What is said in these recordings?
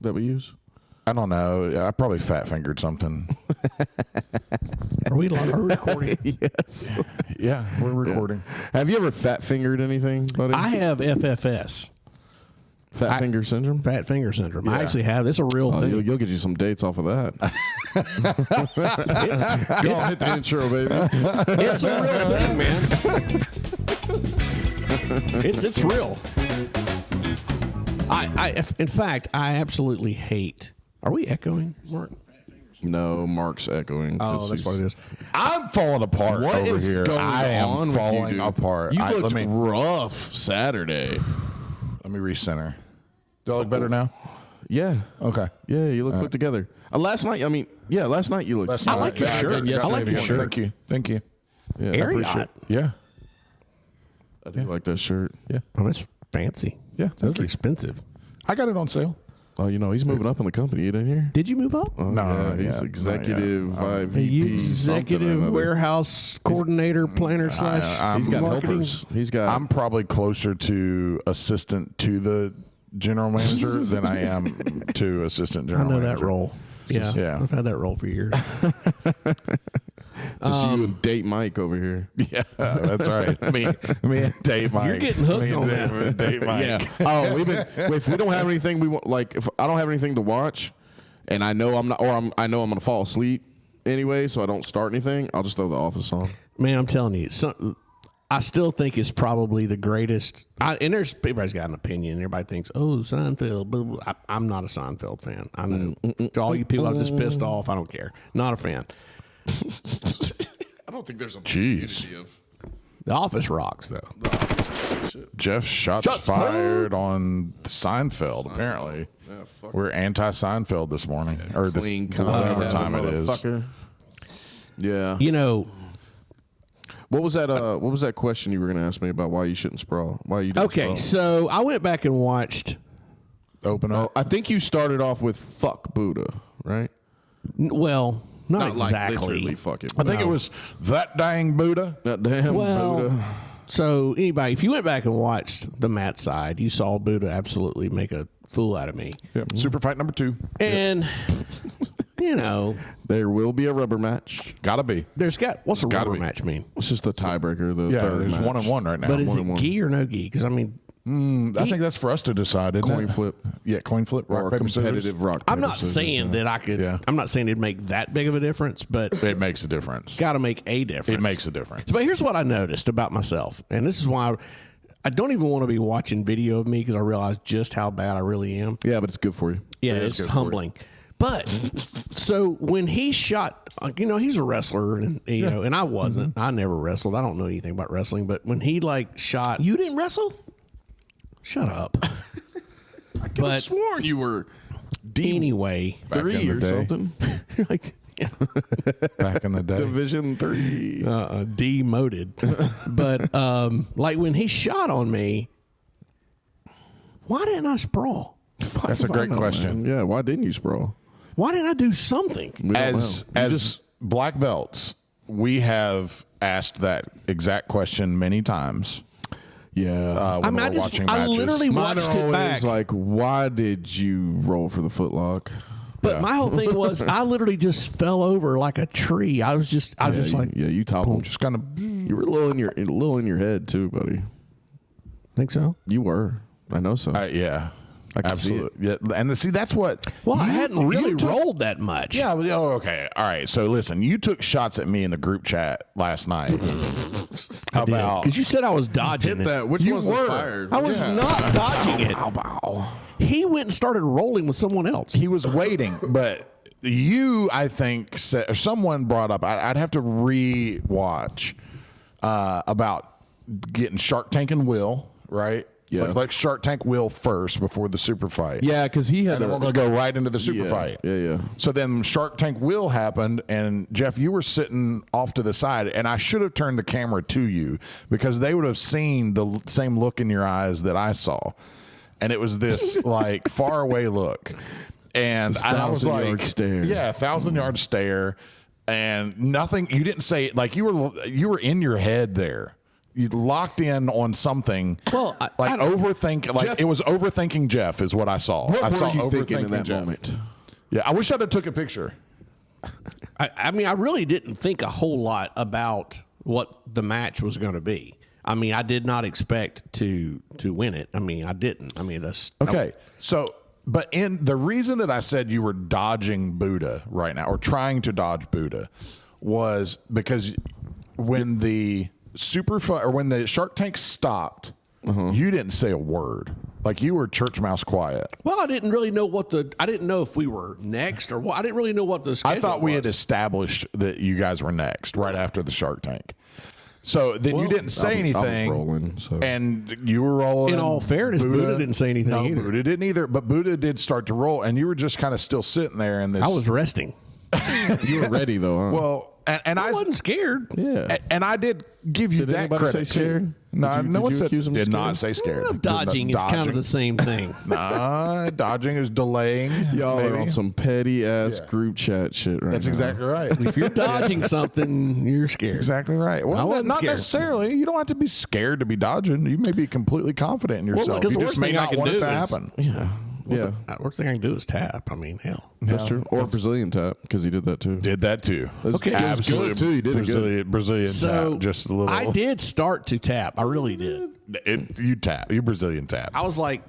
that we use? I don't know. I probably fat fingered something. Are we recording? Yes. Yeah, we're recording. Have you ever fat fingered anything, buddy? I have FFS. Fat finger syndrome? Fat finger syndrome. I actually have. It's a real thing. You'll get you some dates off of that. Go on, hit the intro, baby. It's a real thing, man. It's real. In fact, I absolutely hate. Are we echoing, Mark? No, Mark's echoing. Oh, that's what it is. I'm falling apart What over is here. going I am on with falling you, dude? apart. You Let looked me rough Saturday. recenter. Do I look better now? Yeah. Okay. Yeah, you look put together. Last night you looked. I like your shirt. I like your shirt. Thank you. Thank you. Yeah, I Ariat. appreciate it. Yeah. I do like that shirt. Yeah. Oh, it's fancy. Yeah. Those Thank are you. expensive. I got it on sale. Oh, he's moving up in the company. You didn't hear? Did you move up? Oh, No, yeah, not he's yet. executive You VP, something or executive another. warehouse coordinator, planner slash. He's got marketing. helpers. He's got. I'm probably closer to assistant to the general manager than I am to assistant I general know manager. that role. Yeah, Yeah. I've had that role for years. Just you and Date Mike over here. Yeah, that's right. me and Dave Mike. You're getting hooked me and on Dave, Dave Mike. Yeah. Oh, if we don't have anything we want, like if I don't have anything to watch, and I know I'm not, or I know I'm gonna fall asleep anyway, so I don't start anything. I'll just throw The Office on. Man, I'm telling you, I still think it's probably the greatest. And everybody's got an opinion. Everybody thinks, "Oh, Seinfeld." Blah, blah. I'm not a Seinfeld fan. To all you people I've just pissed off, I don't care. Not a fan. I don't think there's a Jeez. The Office rocks, though. Jeff shots fired on Seinfeld. Apparently, we're anti-Seinfeld this morning, or this Clean whatever time it is. motherfucker. Yeah. You know. What was that? What was that question you were going to ask me about why you shouldn't sprawl? Why you didn't Okay, sprawl? so I went back and watched. Open up. I think you started off with "fuck Buddha," right? Well, not Like exactly. literally fuck it. I think it was that dang Buddha. That damn Well, Buddha. so anybody, if you went back and watched the Matt side, you saw Buddha absolutely make a fool out of me. Yep. Super fight number 2. And you know, There will be a rubber match. Gotta be. what's a gotta rubber be. match mean? It's just the tiebreaker. The Yeah, third there's match. 1-1 right now. But is it 1-1. gi or no gi? Because I mean, I think that's for us to decide. Isn't Coin it? flip. Yeah, coin flip. Or Rock, a paper, competitive scissors. rock. I'm paper, not scissors, saying yeah. that I could. Yeah. I'm not saying it'd make that big of a difference, but It makes a difference. got to make a difference. It makes a difference. But here's what I noticed about myself, and this is why I don't even want to be watching video of me because I realize just how bad I really am. Yeah, but it's good for you. Yeah, It is it's good for humbling. But so when he shot, he's a wrestler, and and I wasn't. I never wrestled. I don't know anything about wrestling. But when he shot, You didn't wrestle? shut up. I could have sworn you were Anyway, Back in D3 the or day. something. like Back in the day. Division 3. demoted. But like when he shot on me, why didn't I sprawl? That's a great question. Man. Yeah, why didn't you sprawl? Why didn't I do something? We don't As know. black belts, we have asked that exact question many times. Yeah. When we're watching I matches. literally Mine watched are it always back. like, why did you roll for the footlock? But my whole thing was, I literally just fell over like a tree. I was just You toppled. just kind of. You were a little in your head too, buddy. think so. You were. I know so. Yeah, I can see it. absolutely. Yeah, and see that's what. Well, I hadn't really you took- rolled that much. Yeah, well, okay, all right. So listen, you took shots at me in the group chat last night about because you said I was dodging it. Which You one's were. fired? I was not dodging it. Bow. He went and started rolling with someone else. He was waiting, but you, I think, said, or someone brought up. I'd have to re-watch about getting Shark Tank and Will right. Yeah. So like Shark Tank Will first before the super fight. Yeah, because he had And then we're going to go right into the super fight. Yeah. So then Shark Tank Will happened, and Jeff, you were sitting off to the side, and I should have turned the camera to you because they would have seen the same look in your eyes that I saw. And it was this like far away look. And I was 1,000-yard like, stare. yeah, 1,000-yard stare. And nothing, you didn't say, like you were in your head there. you locked in on something. Well, like overthink. Like Jeff, it was overthinking Jeff is what I saw. What I were saw you thinking in overthinking that Jeff. moment? Yeah, I wish I'd have took a picture. I mean, I really didn't think a whole lot about what the match was going to be. I mean, I did not expect to win it. I mean, I didn't. I mean, that's Okay, so but in the reason that I said you were dodging Buddha right now or trying to dodge Buddha was because when the when the Shark Tank stopped, you didn't say a word. Like you were church mouse quiet. Well, I didn't really know I didn't know if we were next or what. I didn't really know what the schedule I thought we had was. established that you guys were next right after the Shark Tank. So then you didn't say anything, I was rolling, so. and you were rolling. In all fairness, Buddha didn't say anything No, either. Buddha didn't either. But Buddha did start to roll, and you were just kind of still sitting there in this. I was resting. You were ready though, huh? well, and I wasn't scared. yeah. and I did give you Did that anybody credit say scared? too. No, Did you- no did one you said accuse him of did not scared? say scared. Well, dodging is kind of the same thing. Nah, dodging is delaying. Y'all are maybe. on some petty ass group chat shit right That's now. exactly right. If you're dodging something, you're scared. Exactly right. I Well, wasn't not scared. necessarily. You don't have to be scared to be dodging. You may be completely confident in yourself. because You the just worst may thing I not can want it do to is- happen. Yeah. Yeah. The worst thing I can do is tap. I mean, hell. That's true. Or Brazilian tap, because he did that too. Did that too. Okay. It was Absolutely good, too. You did it good. Brazilian So tap. Just a little. I did start to tap. I really did. You tap. You Brazilian tap. I was like,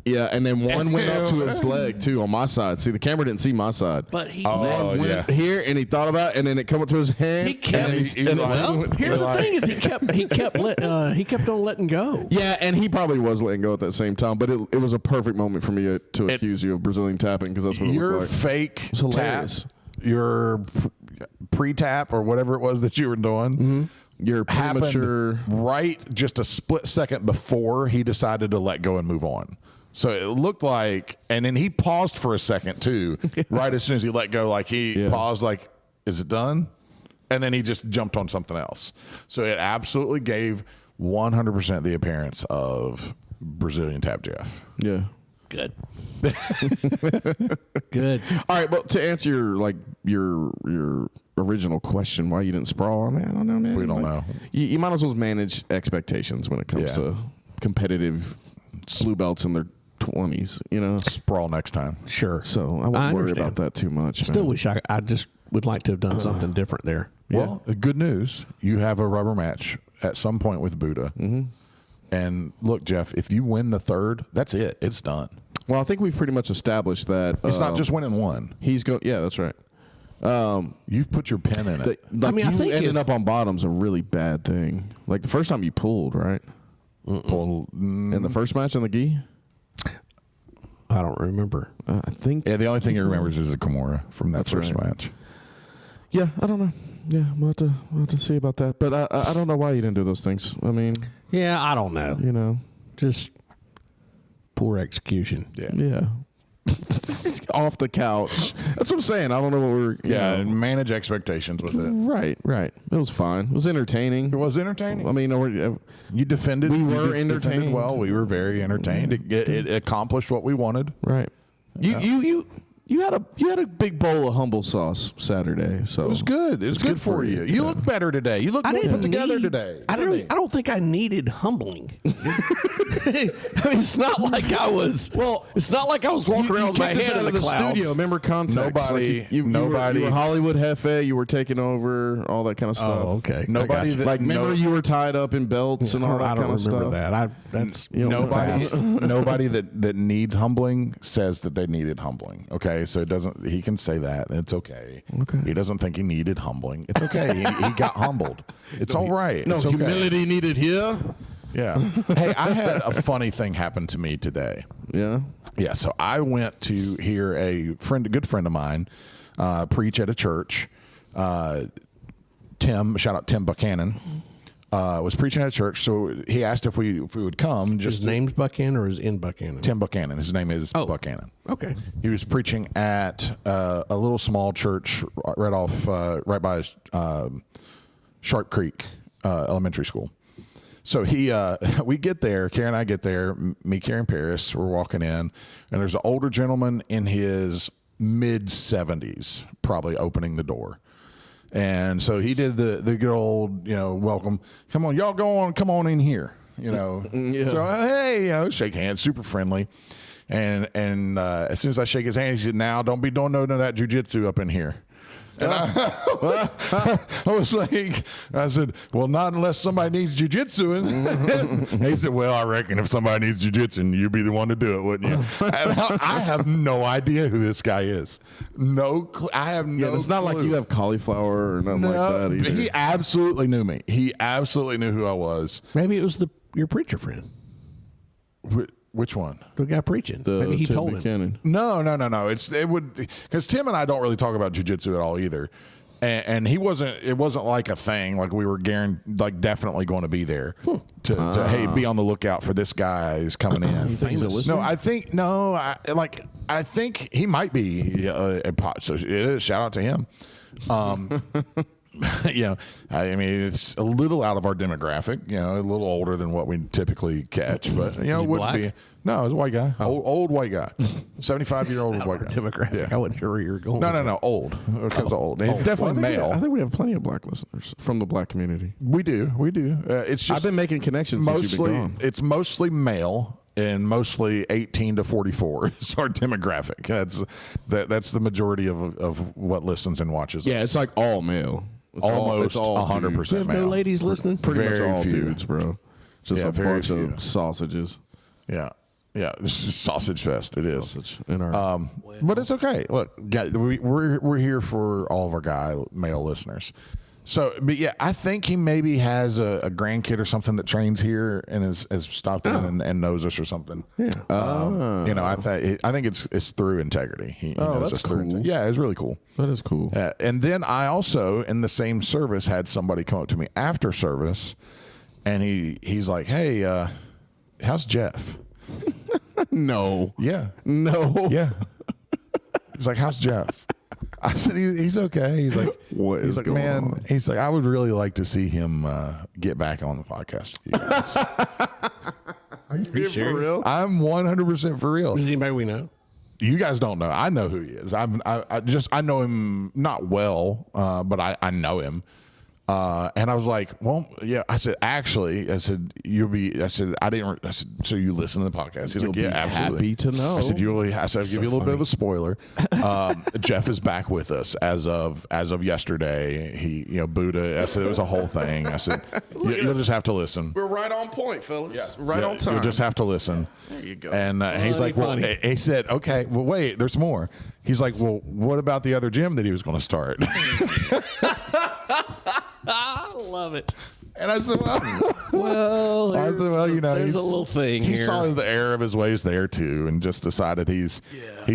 Yeah, and then one went up to his leg too on my side. See, the camera didn't see my side. but he Oh, Went yeah. here and he thought about it, and then it come up to his hand. he kept. and then well, here's the thing: is he kept on letting go. Yeah, and he probably was letting go at that same time, but it was a perfect moment for me to accuse you of Brazilian tapping, because that's what it Your looked like. fake It's tap, hilarious. your pre-tap or whatever it was that you were doing, Your premature. happened right just a split second before he decided to let go and move on. So it looked like, and then he paused for a second too, right as soon as he let go, like he paused, like, is it done? And then he just jumped on something else. So it absolutely gave 100% the appearance of Brazilian Tap Jeff. Yeah. Good. Good. All right, but to answer your original question, why you didn't sprawl, I mean, I don't know, man. We don't Like, know. You might as well manage expectations when it comes Yeah. to competitive blue belts in their 20s, you know? Sprawl next time. Sure. So I wouldn't worry understand. about that too much. Still man. wish I just would like to have done something different there. Well, the good news, you have a rubber match at some point with Buddha. Mm-hmm. And look, Jeff, if you win the third, that's it. It's done. Well, I think we've pretty much established that It's not just winning one. he's going. Yeah, that's right. You've put your pen in it. Like mean, I you think ending if- up on bottom's a really bad thing. Like the first time you pulled, right? Well, In the first match in the gi, I don't remember. I think. yeah, the only thing he remembers is the Kimura from that That's first right. match. Yeah, I don't know. Yeah, we'll have to see about that. But I don't know why you didn't do those things. I mean, Yeah, I don't know. you know, Just poor execution. yeah. Off the couch. That's what I'm saying. I don't know what we're. Yeah, you know. and manage expectations with it. Right. It was fine. It was entertaining. It was entertaining. I mean, You defended. We you were defended entertained. well. We were very entertained. It accomplished what we wanted. right. You had a big bowl of humble sauce Saturday, so It was good. It was good for you. You look better today. You look more put together today. I don't think I needed humbling. I mean, it's not like I was. Well, it's not like I was walking around with my kicked us head out in of the the clouds. studio. Remember context? Nobody- Like you nobody- were Hollywood Hefe. You were taking over all that kind of stuff. Oh, okay. Nobody I got you. that- Like remember you were tied up in belts and all that I kind don't of remember stuff. that. That's Nobody that needs humbling says that they needed humbling. Okay, so it doesn't. He can say that. It's okay. Okay. He doesn't think he needed humbling. It's okay. he got humbled. It's all right. No It's okay. humility needed here. Yeah. Hey, I had a funny thing happen to me today. Yeah. Yeah, so I went to hear a good friend of mine, preach at a church. Tim, shout out Tim Buchanan, was preaching at a church. So he asked if we would come. His name's Buchanan or is in Buchanan? Tim Buchanan. His name is Buchanan. Okay. He was preaching at a little small church right by Shark Creek Elementary School. So we get there, Karen and I get there, me, Karen, Paris, we're walking in, and there's an older gentleman in his mid-70s probably opening the door. And so he did the good old, welcome. Come on, y'all come on in here. So hey, shake hands, super friendly. And as soon as I shake his hand, he said, "Now don't be doing none of that jiu-jitsu up in here." And I was like, I said, "Well, not unless somebody needs jiu-jitsuing." He said, "Well, I reckon if somebody needs jiu-jitsu, you'd be the one to do it, wouldn't you?" And I have no idea who this guy is. I have no. Yeah, it's not clue. like you have cauliflower or nothing like that either. He absolutely knew me. He absolutely knew who I was. Maybe it was your preacher friend, Which one? the guy preaching. Maybe he Tim told him. Buchanan. No. It would, because Tim and I don't really talk about jiu-jitsu at all either. And he wasn't. It wasn't like a thing. Like we were definitely going to be there to hey, be on the lookout for this guy who's coming in. I think he might be a pot. So it is. Shout out to him. I mean, it's a little out of our demographic. A little older than what we typically catch, but it wouldn't black? be. No, it's a white guy, old white guy, 75-year-old white guy. Demographic. Yeah. I wasn't sure where you were going. No, old because of old. He's definitely male. I think we have plenty of black listeners from the black community. We do. It's just I've been making connections since you've been gone. It's mostly male and mostly 18 to 44 is our demographic. That's the majority of what listens and watches. Yeah, us. it's like all male. Almost 100% You have male. no ladies listening? Pretty Very much all few. dudes, bro. Just a very bunch few. of sausages. Yeah. This is sausage fest. It is. Sausage in our But it's okay. Look, guys, we're here for all of our male listeners. So, but yeah, I think he maybe has a grandkid or something that trains here and has stopped in and knows us or something. Yeah. I think it's through integrity. He knows that's us through cool. yeah, it's really cool. That is cool. And then I also, in the same service, had somebody come up to me after service, and he's like, "Hey, how's Jeff?" No. Yeah. No. Yeah. He's like, "How's Jeff?" I said, he's okay. He's like, What he's is like, going man, on? he's like, I would really like to see him get back on the podcast with you guys. Are you For real? I'm 100% for real. Is anybody we know? You guys don't know. I know who he is. I know him not well, but I know him. And I was like, well, yeah. I said, actually, you'll be. I said, so you listen to the podcast? He's You'll like, yeah, be absolutely. happy to know. I said, I'll give you a little bit of a spoiler. Jeff is back with us as of yesterday. He, Buddha. I said it was a whole thing. I said, you'll just have to listen. We're right on point, fellas. Yeah. Right on time. You'll just have to listen. There you go. And he's like, well, he said, okay, well, wait, there's more. He's like, well, what about the other gym that he was going to start? I love it. And I said, well, There's a little thing he here. saw the error of his ways there too, and just decided he's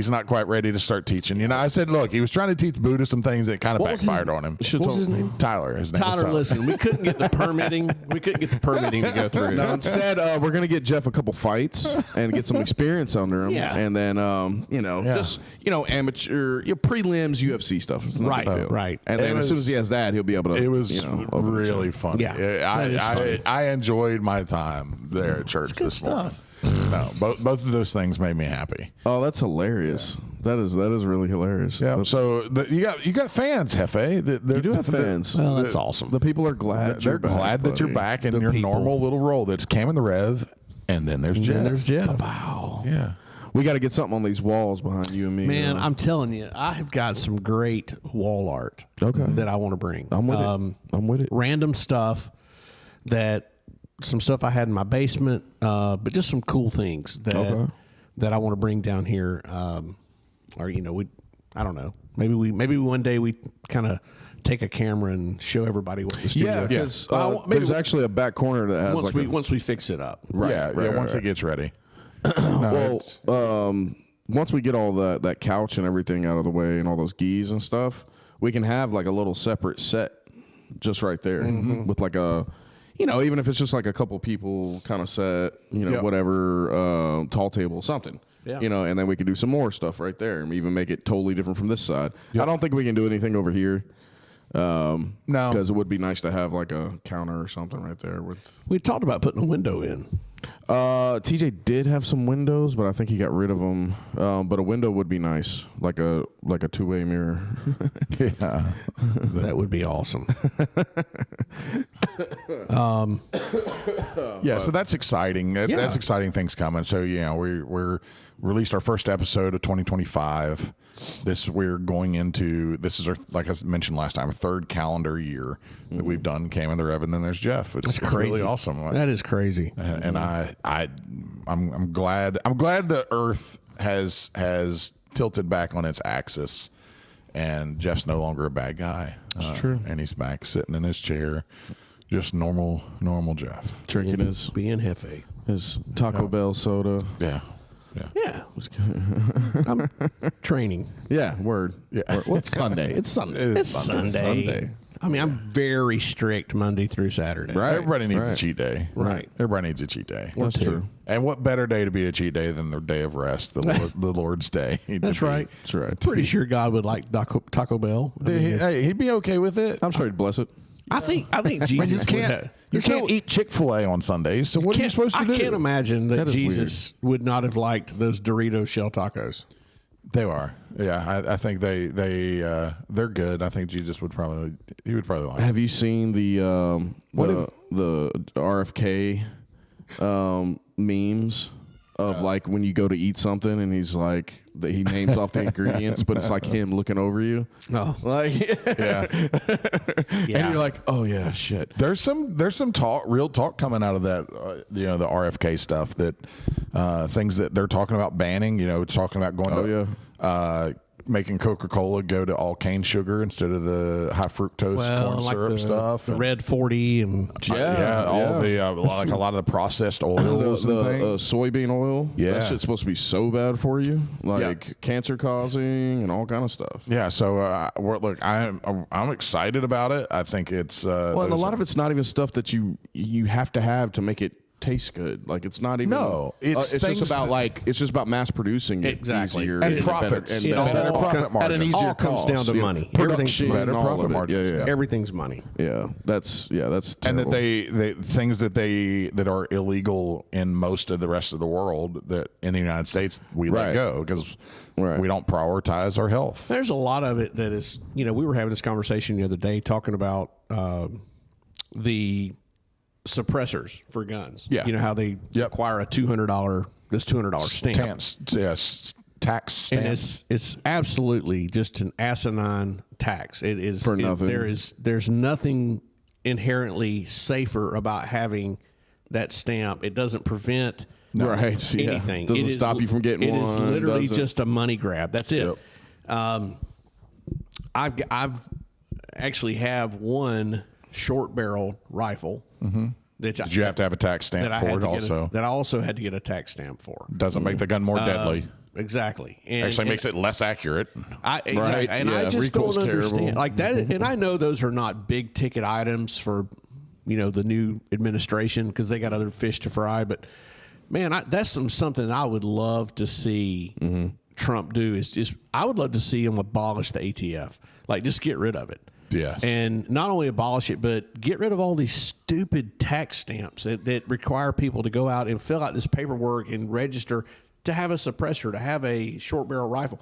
not quite ready to start teaching. I said, look, he was trying to teach Buddha some things that kind of backfired on him. What was his name? Tyler. His name was Tyler, listen, we couldn't get the permitting. To go through. No, instead, we're gonna get Jeff a couple fights and get some experience under him. Yeah. And then, just amateur, prelims UFC stuff. It's not a big deal. Right. And then as soon as he has that, he'll be able to. It was open really the show. funny. Yeah, that is funny. I enjoyed my time there at church good this morning. stuff. No, both of those things made me happy. Oh, that's hilarious. That is really hilarious. Yeah. That's- So you got fans, Hefe. you do have fans. Well, that's awesome. The people are glad. They're you're back, glad that you're buddy. back in The your people. normal little role. That's Cam and the Rev, and then there's Jeff. And there's Jeff. Wow. Yeah. We got to get something on these walls behind you and me. Man, I'm telling you, I have got some great wall art that I want to bring. I'm with it. I'm with it. Random stuff some stuff I had in my basement, but just some cool things that I want to bring down here. I don't know. Maybe one day we kind of take a camera and show everybody what the studio. Yeah, because there's actually a back corner that has once we fix it up. Once it gets ready. Once we get all that couch and everything out of the way and all those gis and stuff, we can have like a little separate set just right there with like a, even if it's just like a couple people kind of set, whatever, tall table, something. Yeah. And then we can do some more stuff right there and even make it totally different from this side. I don't think we can do anything over here. No, because it would be nice to have like a counter or something right there with. We talked about putting a window in. TJ did have some windows, but I think he got rid of them. But a window would be nice, like a two-way mirror. Yeah, That would be awesome. yeah. So that's exciting. That's exciting things coming. So we're released our first episode of 2025. We're going into this is our, like I mentioned last time, our third calendar year that we've done Cam and the Rev, and then there's Jeff. It's crazy. really awesome. That is crazy. And I'm glad the Earth has tilted back on its axis, and Jeff's no longer a bad guy. It's true. And he's back sitting in his chair, just normal Jeff. Drinking his Jefe. Taco Bell soda. Yeah. Yeah. I'm training. Yeah, word. Yeah. Well, it's Sunday. It's Sunday. It's Sunday. I mean, I'm very strict Monday through Saturday. Right. Everybody needs a cheat day. Right. Everybody needs a cheat day. That's true. And what better day to be a cheat day than the day of rest, the Lord's day? That's right. That's right. Pretty sure God would like Taco Bell. I mean, Hey, he'd be okay with it. I'm sure he'd bless it. I think Jesus would have. You can't eat Chick-fil-A on Sundays, so what are you supposed to do? I can't imagine that is Jesus would not have liked those Dorito shell tacos. They are. Yeah, I think they're good. I think Jesus would probably like. Have you seen the RFK memes of like when you go to eat something and he's like he names off the ingredients, but it's like him looking over you. Oh, Like Yeah. and you're like, oh yeah, shit. There's some real talk coming out of that, the RFK stuff, that things that they're talking about banning, talking about going making Coca-Cola go to all cane sugar instead of the high fructose corn syrup stuff. The Red 40 and all the like a lot of the processed oils The and things. soybean oil, Yeah. that shit's supposed to be so bad for you, like cancer causing and all kind of stuff. Yeah, so I'm excited about it. I think it's Well, and a lot of it's not even stuff that you have to make it taste good. Like it's not even. No, it's just things about it's just about mass producing it Exactly. easier and profits and It better all profit At an margins. easier All comes costs, down to yeah. money. Production, better all profit of it. margins. Yeah. Everything's money. Yeah, that's terrible. and that they things that are illegal in most of the rest of the world, that in the United States we let go because we don't prioritize our health. There's a lot of it that is, we were having this conversation the other day talking about the suppressors for guns. Yeah. You know how they acquire a $200 stamp. Tax stamp. And it's absolutely just an asinine tax. It is For nothing. There's nothing inherently safer about having that stamp. It doesn't prevent Right. Yeah. anything. Doesn't stop you from getting one. It is literally doesn't- just a money grab. That's it. Yep. I've actually have one short barrel rifle that Did you have to have a tax stamp for it also? that I also had to get a tax stamp for. Doesn't make the gun more deadly. Exactly. And, Actually makes it less accurate. Exactly. Right. And Yeah, I just recoil's don't understand terrible. like that. And I know those are not big ticket items for the new administration because they got other fish to fry. But man, that's something I would love to see Trump do. Is just I would love to see him abolish the ATF. Like just get rid of it. Yes. And not only abolish it, but get rid of all these stupid tax stamps that require people to go out and fill out this paperwork and register to have a suppressor, to have a short barrel rifle.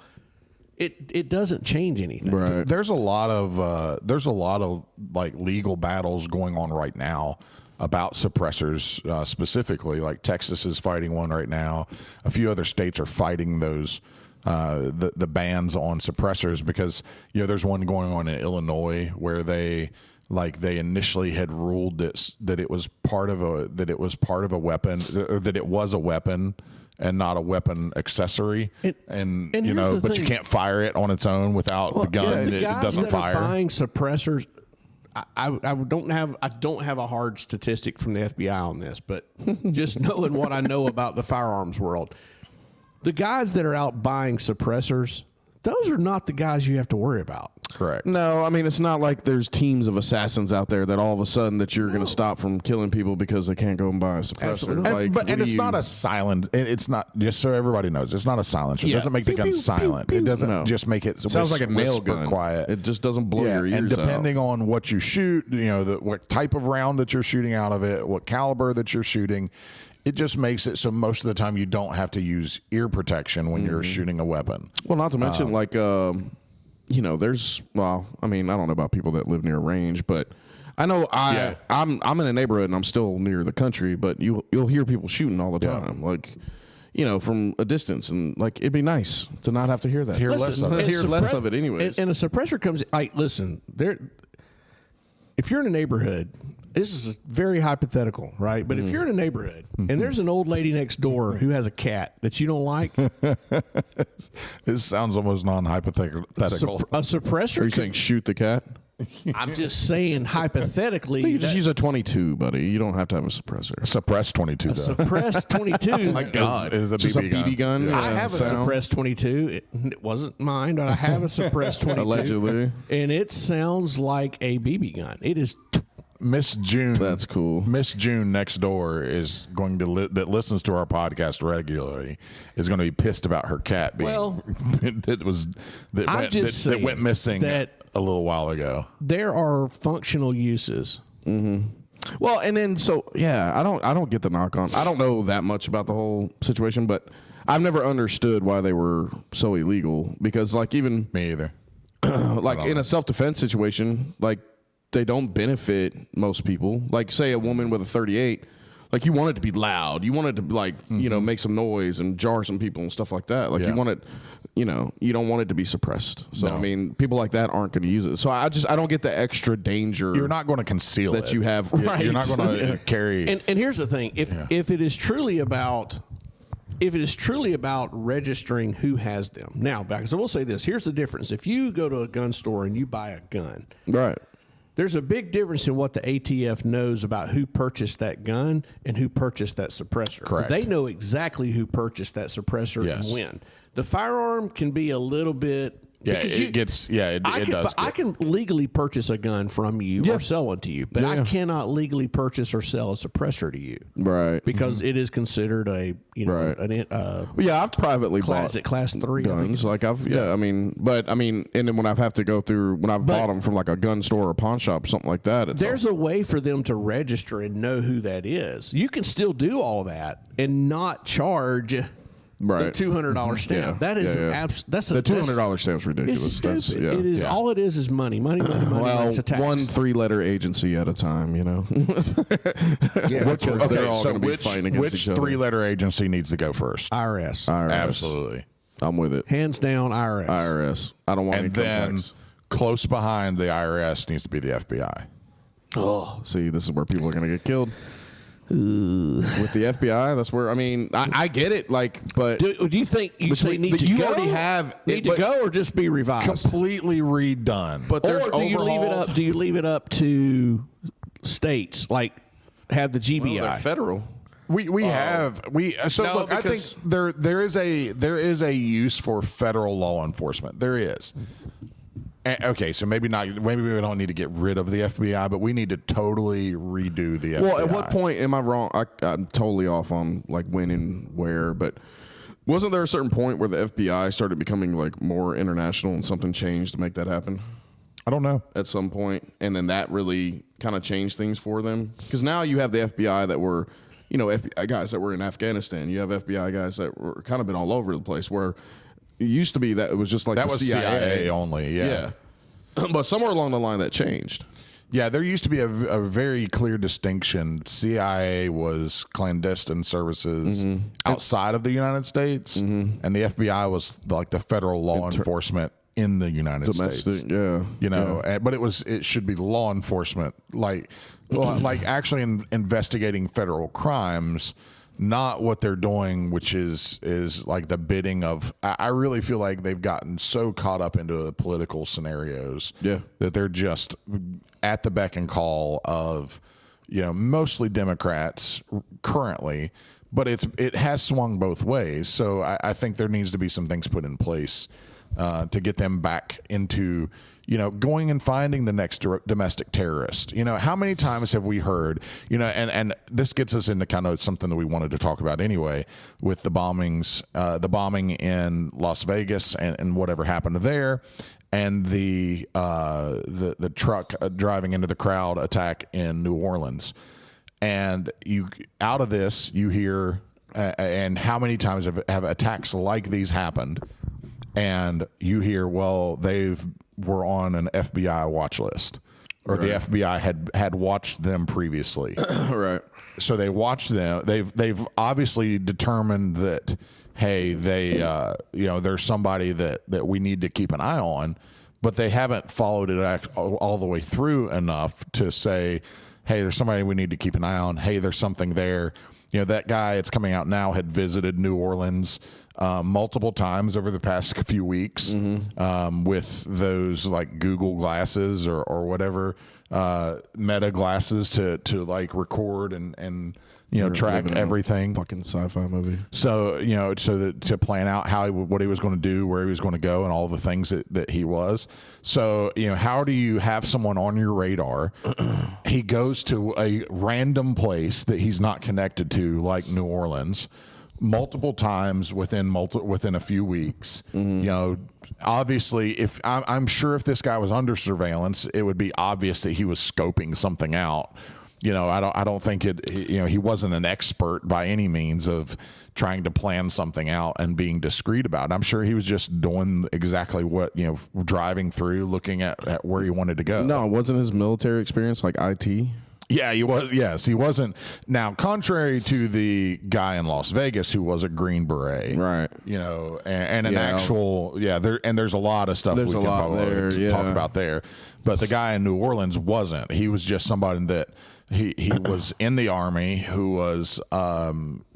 It doesn't change anything. Right. There's a lot of like legal battles going on right now about suppressors, specifically. Like Texas is fighting one right now. A few other states are fighting those. The bans on suppressors because there's one going on in Illinois where they initially had ruled that it was part of a weapon, or that it was a weapon and not a weapon accessory, and here's you the thing. can't fire it on its own without the gun. The It guys doesn't that fire. Are buying suppressors. I don't have a hard statistic from the FBI on this, but just knowing what I know about the firearms world. The guys that are out buying suppressors, those are not the guys you have to worry about. Correct. No, I mean it's not like there's teams of assassins out there that all of a sudden that you're going to stop from killing people because they can't go and buy a suppressor. Absolutely. Like, And it's not a silent. It's not, just so everybody knows, it's not a silencer. It Yeah. doesn't make the Pew, gun pew, silent. pew, It doesn't no. just make it. Sounds like a nail whisper gun. quiet. It just doesn't blow your ears and depending out. on what you shoot, what type of round that you're shooting out of it, what caliber that you're shooting, it just makes it so most of the time you don't have to use ear protection when you're shooting a weapon. Well, not to mention, there's, well, I mean, I don't know about people that live near a range, but I know I'm in a neighborhood and I'm still near the country, but you'll hear people shooting all the time, like, from a distance, and like it'd be nice to not have to hear that. Hear less of it, anyways. And a suppressor comes. Listen, if you're in a neighborhood, this is very hypothetical, right? But if you're in a neighborhood and there's an old lady next door who has a cat that you don't like, it sounds almost non-hypothetical. A suppressor. Are you saying shoot the cat? I'm just saying hypothetically. You just use a 22, buddy. You don't have to have a suppressor. Suppressed 22, though. Suppressed 22. My God, is a just BB gun. I have a suppressed 22. It wasn't mine, but I have a suppressed 22. Allegedly. And it sounds like a BB gun. It is. Miss June. That's cool. Miss June next door is going to that listens to our podcast regularly is going to be pissed about her cat being that went missing a little while ago. There are functional uses. Mm-hmm. Well, and then I don't get the knock on. I don't know that much about the whole situation, but I've never understood why they were so illegal, because like even me either. Like in a self-defense situation, like they don't benefit most people. Like say a woman with a 38, like you want it to be loud. You want it to like, make some noise and jar some people and stuff like that. Like you want it, you don't want it to be suppressed. So, I mean, people like that aren't going to use it. So I don't get the extra danger. You're not going to conceal that you have. Right. You're not going to carry. And here's the thing. If it is truly about registering who has them. Now, because I will say this, here's the difference. If you go to a gun store and you buy a gun. Right. There's a big difference in what the ATF knows about who purchased that gun and who purchased that suppressor. Correct. They know exactly who purchased that suppressor and when. The firearm can be a little bit. Yeah, it does. I can legally purchase a gun from you or sell one to you, but I cannot legally purchase or sell a suppressor to you. Right. Because it is considered a, I've privately bought class 3 guns. Like and then when I've bought them from like a gun store or pawn shop or something like that. There's a way for them to register and know who that is. You can still do all that and not charge. Right, the $200 stamp. That is that's the $200 stamp's ridiculous. It's stupid. It is all it is money. Money. Well, it's a tax. One 3-letter agency at a time. They're all going to be fighting against each other. Which 3-letter agency needs to go first? IRS. Absolutely. I'm with it. Hands down, IRS. I don't want any then tax. Close behind the IRS needs to be the FBI. Oh, see, this is where people are going to get killed. With the FBI, that's where I get it. But do you think you say need to go? Already have need to go or just be revised, completely redone? But or do you leave it up? Do you leave it up to states like have the GBI? They're federal. I think there is a use for federal law enforcement. There is. Okay, so maybe not. Maybe we don't need to get rid of the FBI, but we need to totally redo the FBI. Well, at what point am I wrong? I'm totally off on like when and where, but wasn't there a certain point where the FBI started becoming like more international and something changed to make that happen? I don't know. At some point, and then that really kind of changed things for them, because now you have the FBI that were, FBI guys that were in Afghanistan. You have FBI guys that were kind of been all over the place. Where it used to be that it was just like that the was CIA only, yeah. But somewhere along the line that changed. Yeah, there used to be a very clear distinction. CIA was clandestine services outside of the United States, and the FBI was like the federal law enforcement in the United States. But it should be law enforcement, like actually investigating federal crimes. Not what they're doing, which is like the bidding of. I really feel like they've gotten so caught up into the political scenarios that they're just at the beck and call of, mostly Democrats currently, but it has swung both ways. So I think there needs to be some things put in place to get them back into. Going and finding the next domestic terrorist. How many times have we heard, and this gets us into kind of something that we wanted to talk about anyway with the bombings, the bombing in Las Vegas and whatever happened there, and the truck driving into the crowd attack in New Orleans. And you out of this, you hear, and how many times have attacks like these happened? And you hear, well, were on an FBI watch list, or the FBI had watched them previously. Right. So they watched them. They've obviously determined that, hey, there's somebody that we need to keep an eye on, but they haven't followed it all the way through enough to say, hey, there's somebody we need to keep an eye on. Hey, there's something there. That guy, it's coming out now, had visited New Orleans multiple times over the past few weeks with those like Google glasses or whatever Meta glasses to like record and track everything. Fucking sci-fi movie. So to plan out what he was going to do, where he was going to go, and all the things that he was. So how do you have someone on your radar? He goes to a random place that he's not connected to, like New Orleans, multiple times within a few weeks. Obviously, if I'm sure if this guy was under surveillance, it would be obvious that he was scoping something out. I don't think he wasn't an expert by any means of trying to plan something out and being discreet about it. I'm sure he was just doing exactly what, driving through, looking at where he wanted to go. No, wasn't his military experience like IT? Yeah, he was. Yes, he wasn't. Now, contrary to the guy in Las Vegas who was a Green Beret, right? And an actual, there's a lot of stuff we can probably talk about there. But the guy in New Orleans wasn't. He was just somebody that he was in the Army, who was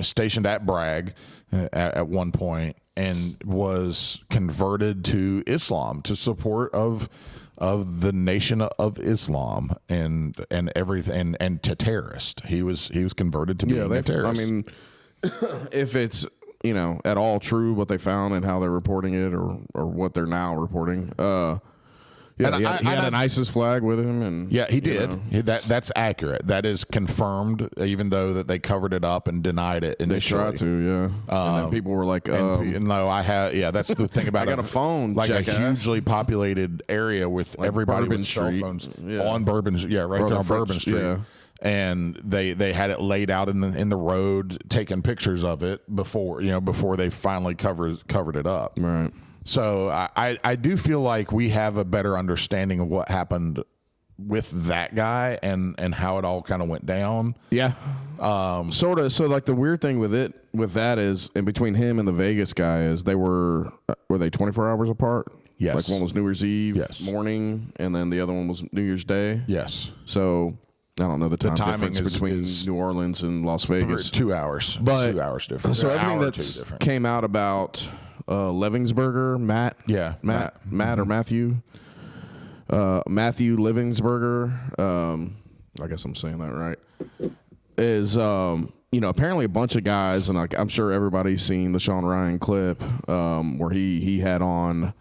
stationed at Bragg at one point, and was converted to Islam to support of the Nation of Islam and everything, and to terrorist. He was converted to being a terrorist. I mean, if it's at all true what they found and how they're reporting it, or what they're now reporting. Yeah, he had an ISIS flag with him, and he did. That's accurate. That is confirmed, even though that they covered it up and denied it initially. They tried to, and then people were like, "No, I have." Yeah, that's the thing about I got a phone, like jackass. a hugely populated area with everybody Bourbon with Street. cell phones on Bourbon. Yeah, right there on Bourbon Street. Yeah. And they had it laid out in the road, taking pictures of it before they finally covered it up. Right. So I do feel like we have a better understanding of what happened with that guy and how it all kind of went down. Yeah. Sort of. So like the weird thing with that is, in between him and the Vegas guy, is were they 24 hours apart? Yes. Like one was New Year's Eve morning, and then the other one was New Year's Day. Yes. So I don't know the timing difference between New Orleans and Las Vegas. 2 hours. But 2 hours difference. So everything that came out about Livingsberger, Matt or Matthew Livingsberger, I guess I'm saying that right, is apparently a bunch of guys, and like I'm sure everybody's seen the Sean Ryan clip where he had on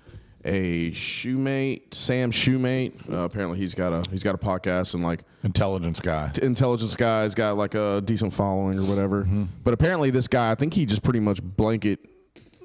a Sam Shoemate. Apparently he's got a podcast, and like intelligence guy's got like a decent following or whatever. But apparently this guy, I think he just pretty much blanket,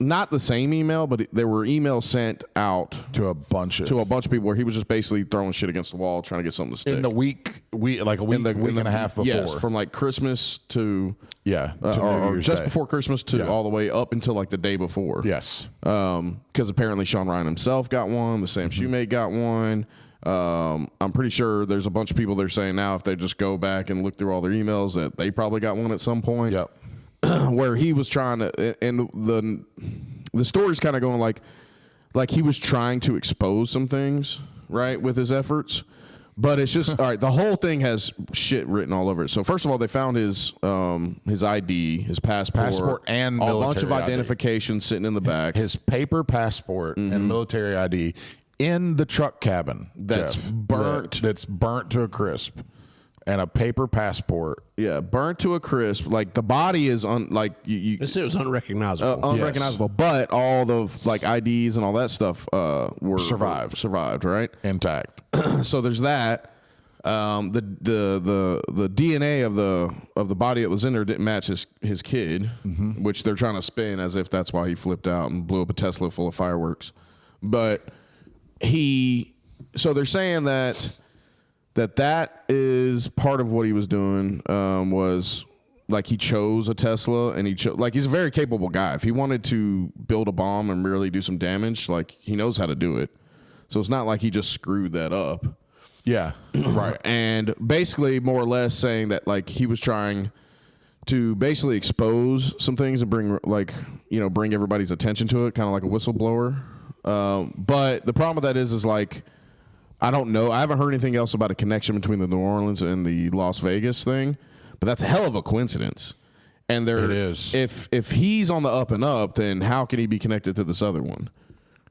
not the same email, but there were emails sent out to a bunch of people where he was just basically throwing shit against the wall, trying to get something to stick. In the week and a half before. Yes, from like Christmas to or just before Christmas to all the way up until like the day before. Yes. Because apparently Sean Ryan himself got one. The Sam Shoemate got one. I'm pretty sure there's a bunch of people they're saying now, if they just go back and look through all their emails, that they probably got one at some point. Yep. Where he was trying to, and the story's kind of going like he was trying to expose some things, right, with his efforts. But it's just all right. The whole thing has shit written all over it. So first of all, they found his ID, his passport, and a bunch of identification sitting in the back. His paper passport and military ID in the truck cabin. That's burnt. That's burnt to a crisp. And a paper passport. Yeah, burnt to a crisp. Like the body is This was unrecognizable. Unrecognizable, yes. But all the like IDs and all that stuff were survived, right? Intact. So there's that. The DNA of the body that was in there didn't match his kid, which they're trying to spin as if that's why he flipped out and blew up a Tesla full of fireworks. But so they're saying that that is part of what he was doing. Was like he chose a Tesla, and like he's a very capable guy. If he wanted to build a bomb and really do some damage, like he knows how to do it. So it's not like he just screwed that up. Yeah, right. And basically, more or less saying that like he was trying to basically expose some things and bring bring everybody's attention to it, kind of like a whistleblower. But the problem with that is like, I don't know. I haven't heard anything else about a connection between the New Orleans and the Las Vegas thing, but that's a hell of a coincidence. And it is. If he's on the up and up, then how can he be connected to this other one,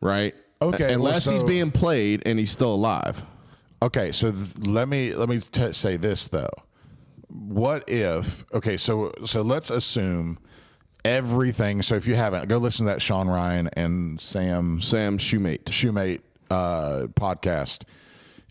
right? Okay, unless he's being played and he's still alive. Okay, so let me say this though. What if? Okay, so let's assume everything. So if you haven't, go listen to that Sean Ryan and Sam Shoemate podcast.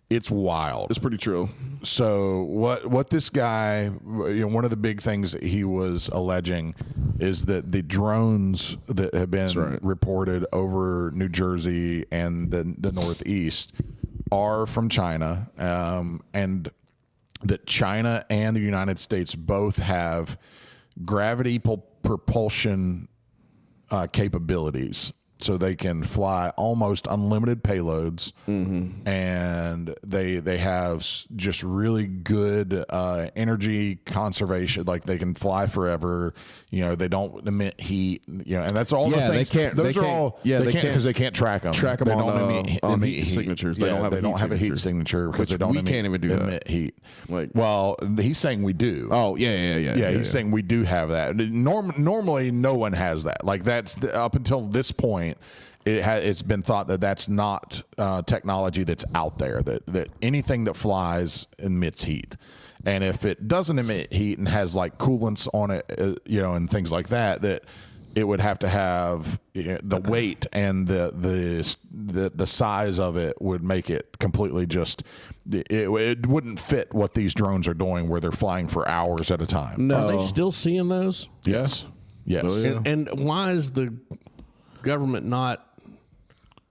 It's wild. It's pretty true. So what this guy, one of the big things that he was alleging is that the drones that have been reported over New Jersey and the Northeast are from China, and that China and the United States both have gravity propulsion capabilities. So they can fly almost unlimited payloads, and they have just really good energy conservation. Like they can fly forever. They don't emit heat. And that's all the things. They can't. Those are all. They can't because they can't track them. Track them they on emit heat signatures. They don't have a heat signature because they don't emit heat. Well, he's saying we do. Oh yeah. He's saying we do have that. Normally, no one has that. Like that's up until this point. It's been thought that that's not technology that's out there, that anything that flies emits heat. And if it doesn't emit heat and has like coolants on it, and things like that, that it would have to have the weight and the size of it would make it completely just it wouldn't fit what these drones are doing, where they're flying for hours at a time. No. Are they still seeing those? Yes. Oh, yeah. And why is the government not?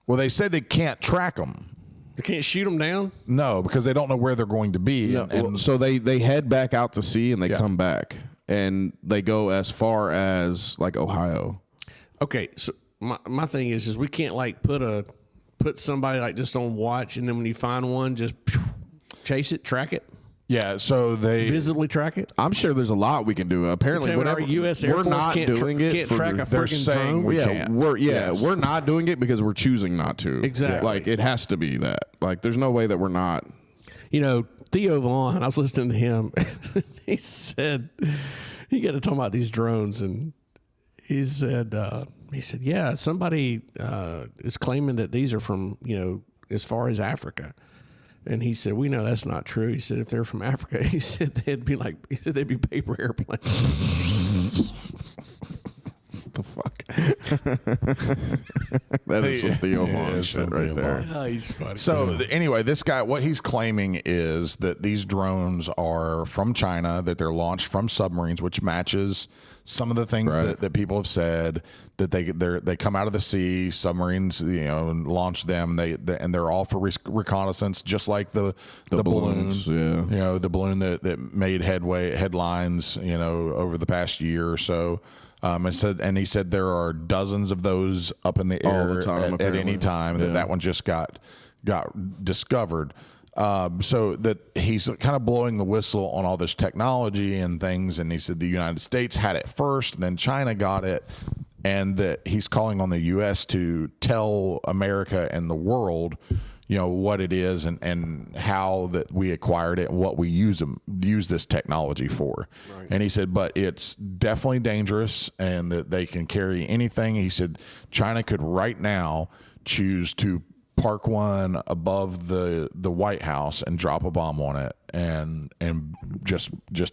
Well, they said they can't track them. They can't shoot them down? No, because they don't know where they're going to be. No, so they head back out to sea and they come back. And they go as far as like Ohio. Okay, so my thing is we can't like put somebody like just on watch, and then when you find one, just chase it, track it. Yeah, so they visibly track it. I'm sure there's a lot we can do. Apparently, our U.S. Air we're Force not doing it. Can't track a freaking drone. We're not doing it because we're choosing not to. Exactly. Like it has to be that. Like there's no way that we're not. Theo Vaughn. I was listening to him. He said he got to talk about these drones, and he said yeah, somebody is claiming that these are from as far as Africa. And he said, we know that's not true. He said, if they're from Africa, he said they'd be paper airplanes. What the fuck? That is some Theo Vaughn shit right there. Oh, he's funny. So anyway, this guy, what he's claiming is that these drones are from China, that they're launched from submarines, which matches some of the things that people have said, that they come out of the sea, submarines, and launch them. And they're all for reconnaissance, just like the balloons. Yeah. The balloon that made headlines, over the past year or so. And he said there are dozens of those up in the air at any time. That one just got discovered. So that he's kind of blowing the whistle on all this technology and things. And he said the United States had it first, and then China got it. And that he's calling on the U.S. to tell America and the world, what it is and how that we acquired it and what we use this technology for. Right. And he said, but it's definitely dangerous and that they can carry anything. He said China could right now choose to park one above the White House and drop a bomb on it and just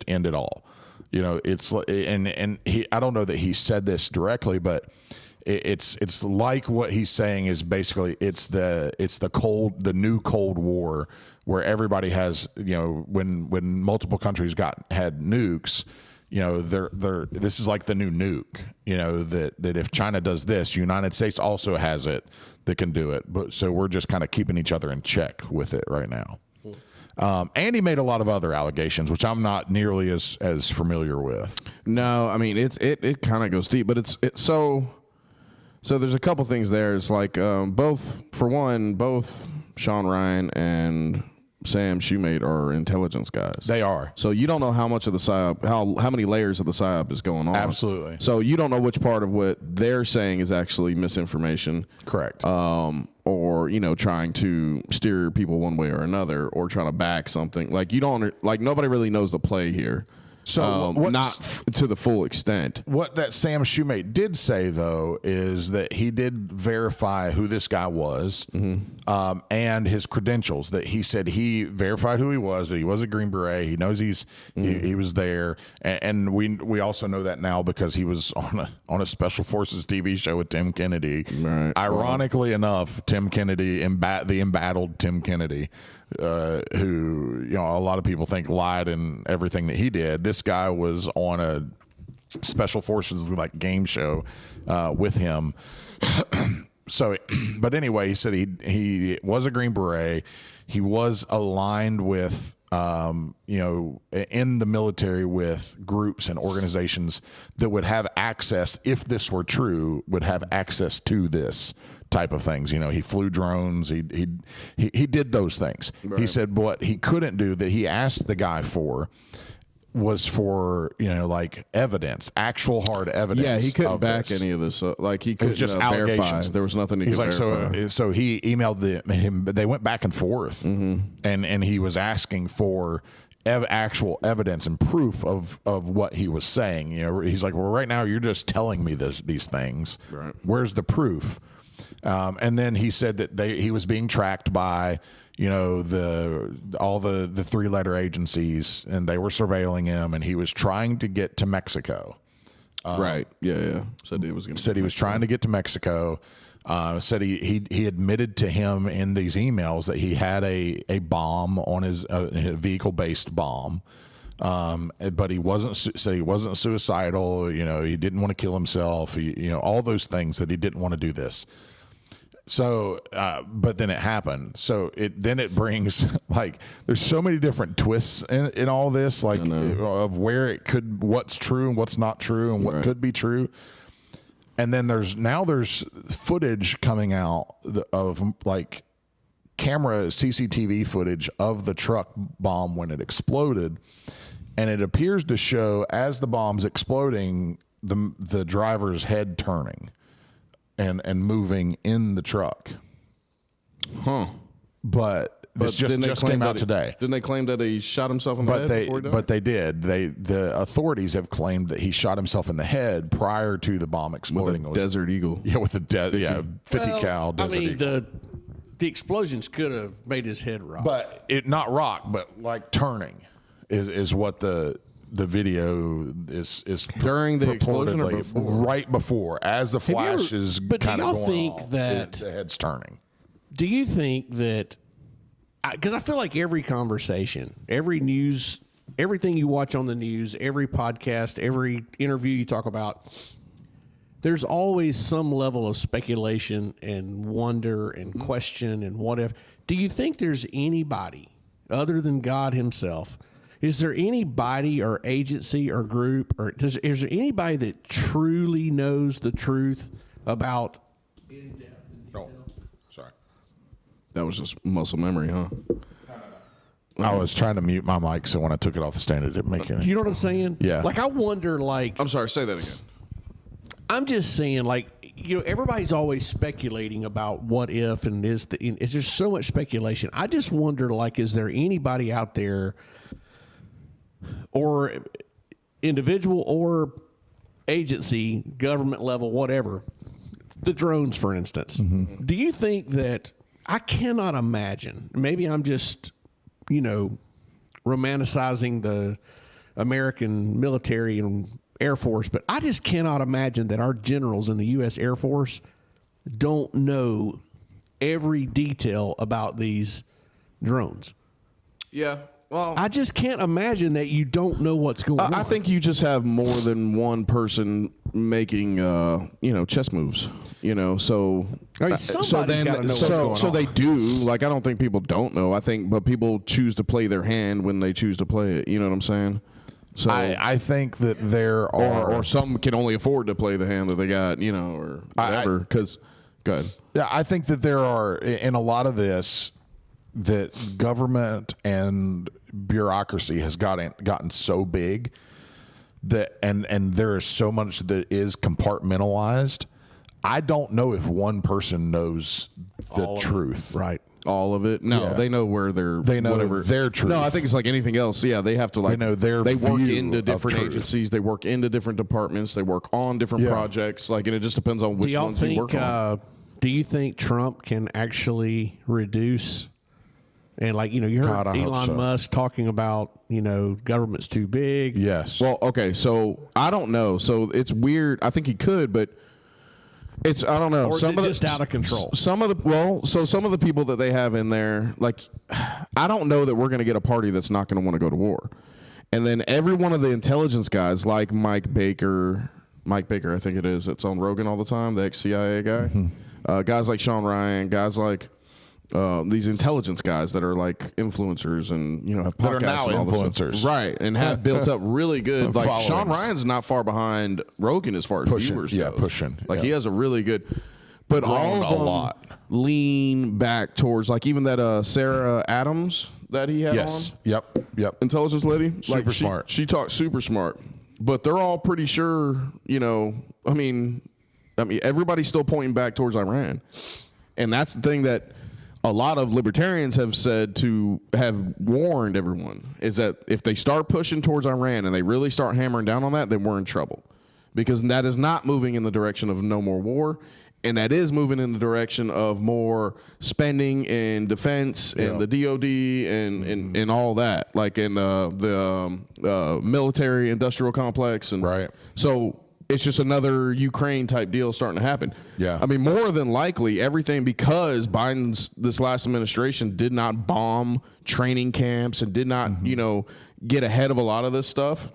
end it all. It's and he, I don't know that he said this directly, but it's like what he's saying is basically it's the new Cold War, where everybody has, when multiple countries had nukes, this is like the new nuke, that if China does this, United States also has it that can do it. But so we're just kind of keeping each other in check with it right now. And he made a lot of other allegations, which I'm not nearly as familiar with. No, I mean it kind of goes deep, but so there's a couple things there. It's like both Sean Ryan and Sam Shoemate are intelligence guys. They are. So you don't know how much of the psyop, how many layers of the psyop is going on. Absolutely. So you don't know which part of what they're saying is actually misinformation. Correct. Or trying to steer people one way or another, or trying to back something. Like nobody really knows the play here. So not to the full extent. What that Sam Shoemate did say, though, is that he did verify who this guy was and his credentials. That he said he verified who he was, that he was a Green Beret. He knows he was there, and we also know that now because he was on a Special Forces TV show with Tim Kennedy. Right. Ironically enough, Tim Kennedy, the embattled Tim Kennedy, who a lot of people think lied in everything that he did. This guy was on a Special Forces game show with him. So, but anyway, he said he was a Green Beret. He was aligned with in the military with groups and organizations that would have access, if this were true, would have access to this type of things. He flew drones. He did those things. Right. He said what he couldn't do, that he asked the guy for, was for evidence, actual hard evidence. Yeah, he couldn't back any of this. He couldn't just verify. There was nothing he could verify. So he emailed him. They went back and forth, and he was asking for actual evidence and proof of what he was saying. He's like, well, right now you're just telling me these things. Right. Where's the proof? And then he said that he was being tracked by all the 3-letter agencies, and they were surveilling him, and he was trying to get to Mexico. Right. Yeah. Said he was trying to get to Mexico. Said he admitted to him in these emails that he had a bomb on his vehicle-based bomb. But he wasn't suicidal. He didn't want to kill himself. All those things, that he didn't want to do this. So, but then it happened. So it brings there's so many different twists in all this, of where what's true and what's not true and what could be true. And then there's footage coming out of camera CCTV footage of the truck bomb when it exploded. And it appears to show, as the bomb's exploding, the driver's head turning and moving in the truck. Huh. But this just came out today. Didn't they claim that he shot himself in the head before he died? But they did. The authorities have claimed that he shot himself in the head prior to the bomb exploding. With a Desert Eagle. Yeah, with a 50 cal Desert Eagle. The explosions could have made his head rock. But not rock, but turning is what the video is during the explosion or before? Right before, as the flash is kind of going off, the head's turning. Do you think that, because I feel like every conversation, every news, everything you watch on the news, every podcast, every interview you talk about, there's always some level of speculation and wonder and question and what if. Do you think there's anybody other than God himself? Is there anybody or agency or group, or is there anybody that truly knows the truth about in-depth? Oh, sorry. That was just muscle memory, huh? I was trying to mute my mic, so when I took it off the stand, it didn't make any. You know what I'm saying? Yeah. I wonder, I'm sorry, say that again. I'm just saying, everybody's always speculating about what if, and it's just so much speculation. I just wonder, is there anybody out there, or individual or agency, government level, whatever, the drones, for instance. Mm-hmm. Do you think that, I cannot imagine, maybe I'm just, romanticizing the American military and Air Force, but I just cannot imagine that our generals in the U.S. Air Force don't know every detail about these drones. Yeah. Well, I just can't imagine that you don't know what's going on. I think you just have more than one person making chess moves. So somebody's gotta know what's going on. they do. Like, I don't think people don't know. I think, but people choose to play their hand when they choose to play it. You know what I'm saying? So I think that there are, or some can only afford to play the hand that they got, or whatever. Because, go ahead. Yeah, I think that there are, in a lot of this, that government and bureaucracy has gotten so big that, and there is so much that is compartmentalized. I don't know if one person knows the truth. Right. All of it? No, they know where they know whatever. Their truth. No, I think it's like anything else. Yeah, they have to they know their they work view into of different truth. agencies, they work into different departments, they work on different projects. Like, and it just depends on which ones you work on. Do you think Trump can actually reduce? And you heard Elon Musk talking about government's too big. Yes. Well, okay, so I don't know. So it's weird. I think he could, but I don't know. Or is it just out of control? Some of the people that they have in there, like, I don't know that we're going to get a party that's not going to want to go to war. And then every one of the intelligence guys, like Mike Baker, I think it is, that's on Rogan all the time, the ex-CIA guy. Mm-hmm. Guys like Sean Ryan, guys like these intelligence guys that are like influencers and have podcasts that are now and all influencers, this stuff. Right? And have built up really good. Like Sean Ryan's not far behind Rogan as far as viewers go. Pushing. Like he has a really good. But all of them lean back towards like even that Sarah Adams that he had on. Yep. Intelligence lady, super smart. She talks super smart. But they're all pretty sure. I mean, everybody's still pointing back towards Iran, and that's the thing that a lot of libertarians have warned everyone is that if they start pushing towards Iran and they really start hammering down on that, then we're in trouble, because that is not moving in the direction of no more war, and that is moving in the direction of more spending in defense and the DOD and all that, like in the military industrial complex, and right. So it's just another Ukraine type deal starting to happen. Yeah. I mean, more than likely everything, because this last administration did not bomb training camps and did not, get ahead of a lot of this stuff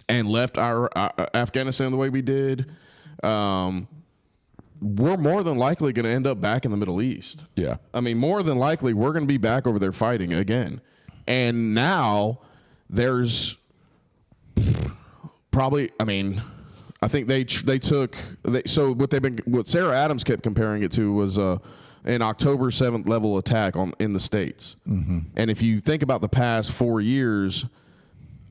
and left our Afghanistan the way we did. We're more than likely going to end up back in the Middle East. Yeah. I mean, more than likely we're going to be back over there fighting again. And now there's probably, I think what Sarah Adams kept comparing it to was an October 7th level attack in the States. Mm-hmm. And if you think about the past 4 years,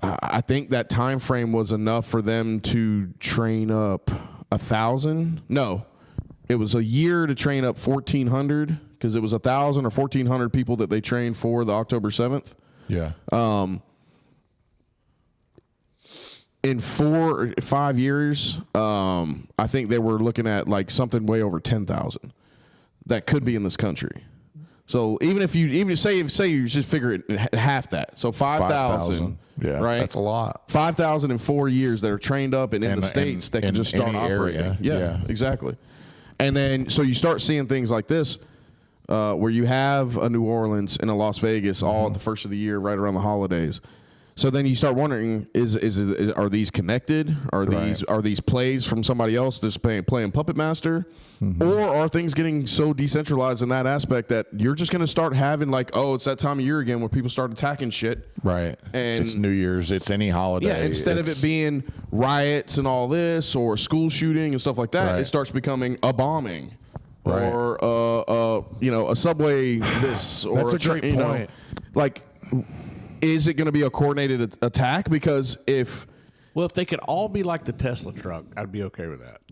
I think that time frame was enough for them to train up 1,000. No, it was a year to train up 1,400, because it was 1,000 or 1,400 people that they trained for the October 7th. Yeah. In 4 or 5 years, I think they were looking at like something way over 10,000 that could be in this country. So even say you just figure it half that, so 5,000, right? That's a lot. 5,000 in 4 years that are trained up and in the States that can just start operating. Yeah, exactly. And then so you start seeing things like this, where you have a New Orleans and a Las Vegas all at the first of the year, right around the holidays. So then you start wondering: are these connected? Are these plays from somebody else that's playing puppet master, or are things getting so decentralized in that aspect that you're just going to start having like, oh, it's that time of year again where people start attacking shit, right? And it's New Year's, it's any holiday. Yeah, instead of it being riots and all this or school shooting and stuff like that, it starts becoming a bombing. Right. Or a subway this, or that's a great point. Is it going to be a coordinated attack? Because if they could all be like the Tesla truck, I'd be okay with that.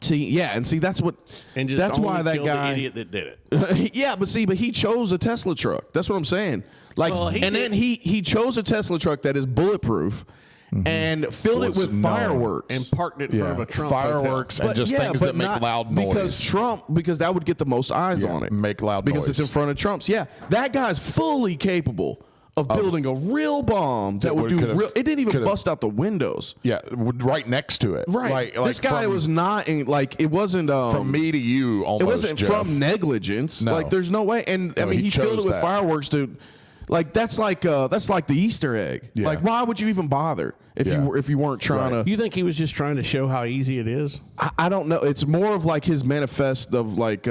That's what, and just that's why that guy, the idiot that did it. but he chose a Tesla truck. That's what I'm saying. Then he chose a Tesla truck that is bulletproof. Mm-hmm. And filled it with fireworks and parked it in front of a Trump fireworks hotel. and just things that make loud noise. Because that would get the most eyes on it. Make loud noise because it's in front of Trump's. Yeah, that guy's fully capable of building a real bomb that would do real. It didn't even bust out the windows. Yeah, right next to it. Right. This guy was not in, like, it wasn't from me to you. Almost, it wasn't Jeff. From negligence. No. Like, there's no way. And he filled it with fireworks to. Like that's like the Easter egg. Yeah. Like, why would you even bother? if you weren't trying to. You think he was just trying to show how easy it is? I don't know. It's more of like his manifesto of like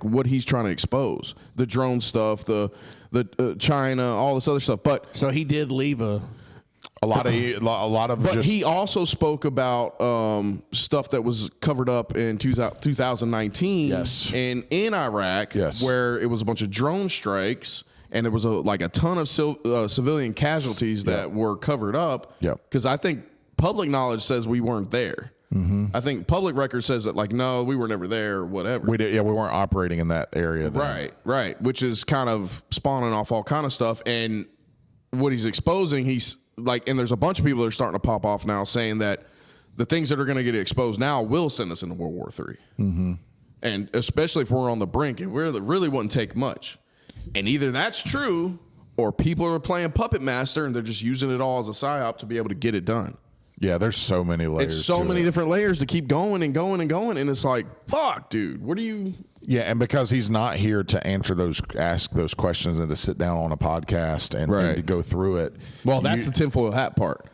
what he's trying to expose, the drone stuff, the China, all this other stuff. But so he did leave a lot of. But he also spoke about stuff that was covered up in 2019. Yes. And in Iraq, yes, where it was a bunch of drone strikes. And there was a ton of civilian casualties that were covered up. Yep. Because I think public knowledge says we weren't there. Mm-hmm. I think public record says that, like, no, we were never there or whatever. We weren't operating in that area then. Right. Which is kind of spawning off all kind of stuff. And what he's exposing, he's like, and there's a bunch of people that are starting to pop off now saying that the things that are going to get exposed now will send us into World War III. Mm-hmm. And especially if we're on the brink, it really wouldn't take much. And either that's true or people are playing puppet master and they're just using it all as a psyop to be able to get it done. Yeah, there's so many layers. It's so many different layers to keep going and going and going. And it's like, fuck, dude, what are you? Yeah, and because he's not here to ask those questions and to sit down on a podcast and to go through it. Well, that's the tinfoil hat part,